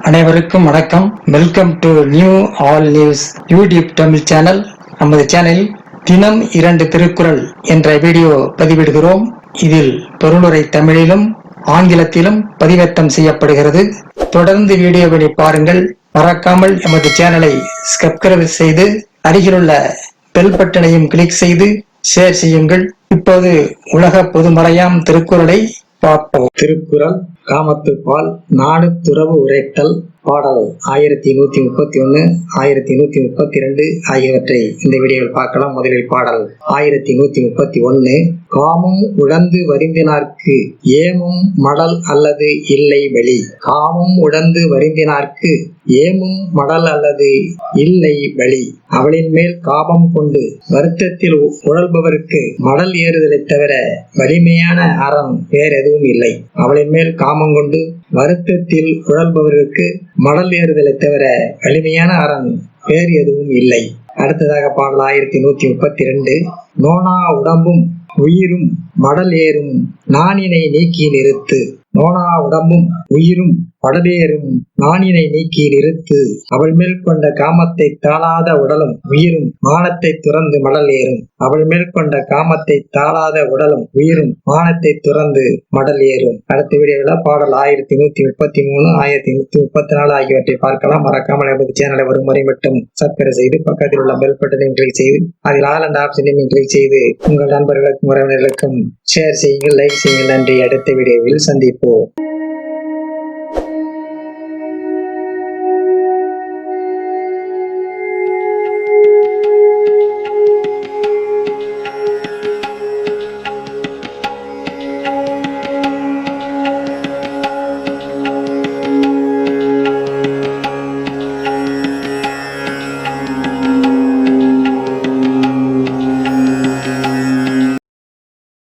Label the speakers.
Speaker 1: அனைவருக்கும் வணக்கம். Welcome to new all news YouTube Tamil channel. நமது சேனலில் தினம் 2 திருக்குறள் என்ற வீடியோ பதிவிடுகிறோம். இதில் பொருளுரை தமிழிலும் ஆங்கிலத்திலும் பதிவேற்றம் செய்யப்படுகிறது. தொடர்ந்து வீடியோவை பாருங்கள். மறக்காமல் எமது சேனலை சப்ஸ்கிரைப் செய்து அருகிலுள்ள பெல் பட்டனையும் கிளிக் செய்து ஷேர் செய்யுங்கள். இப்போது உலக பொதுமறையாம் திருக்குறளை பார்ப்போம். திருக்குறள் காமத்துப்பால் நாடு துறவு உரைத்தல் பாடல் 1131 1132 ஆகியவற்றை இந்த வீடியோவில் பார்க்கலாம். முதலில் பாடல் 1131. காமம் உழந்து வருந்தினார்க்கு ஏமும் மடல் அல்லது இல்லை வெளி. காமம் உழந்து வருந்தினார்க்கு ஏமும் மடல் அல்லது இல்லை வழி. அவளின் மேல் காபம் கொண்டு வருத்தத்தில் உழல்பவருக்கு மடல் ஏறுதலை தவிர வலிமையான அறம் வேறெதுவும் இல்லை. அவளின் மேல் காமம் கொண்டு வருத்தத்தில் உழல்பவருக்கு மடல் ஏறுதலை தவிர வலிமையான அறம் வேறு எதுவும் இல்லை. அடுத்ததாக பாடல் 1132. நோனா உடம்பும் உயிரும் மடல் ஏறும் நாணினை நீக்கி நிறுத்து. நோனா உடம்பும் உயிரும் மடலேறும் நாணினை நீக்கி நிறுத்து. அவள் மேல் கொண்ட காமத்தை தாளாத உடலும் உயிரும் மானத்தை துறந்து மடல் ஏறும். அவள் மேல் கொண்ட காமத்தை தாளாத உடலும் உயிரும் மானத்தை துறந்து மடல் ஏறும். அடுத்த வீடியோவில் பாடல் 1133 1134 ஆகியவற்றை பார்க்கலாம். மறக்காமல் நமது சேனலை ஒரு முறை மட்டும் சப்ஸ்கிரைப் செய்து பக்கத்தில் உள்ள பெல் பட்டனையும் கிளிக் செய்து அதில் ஆல் என்ற ஆப்ஷனையும் கிளிக் செய்து உங்கள் நண்பர்களுக்கும் உறவினர்களுக்கும் ஷேர் செய்யுங்கள், லைக் செய்யுங்கள். நன்றி. அடுத்த வீடியோவில் சந்திப்போம்.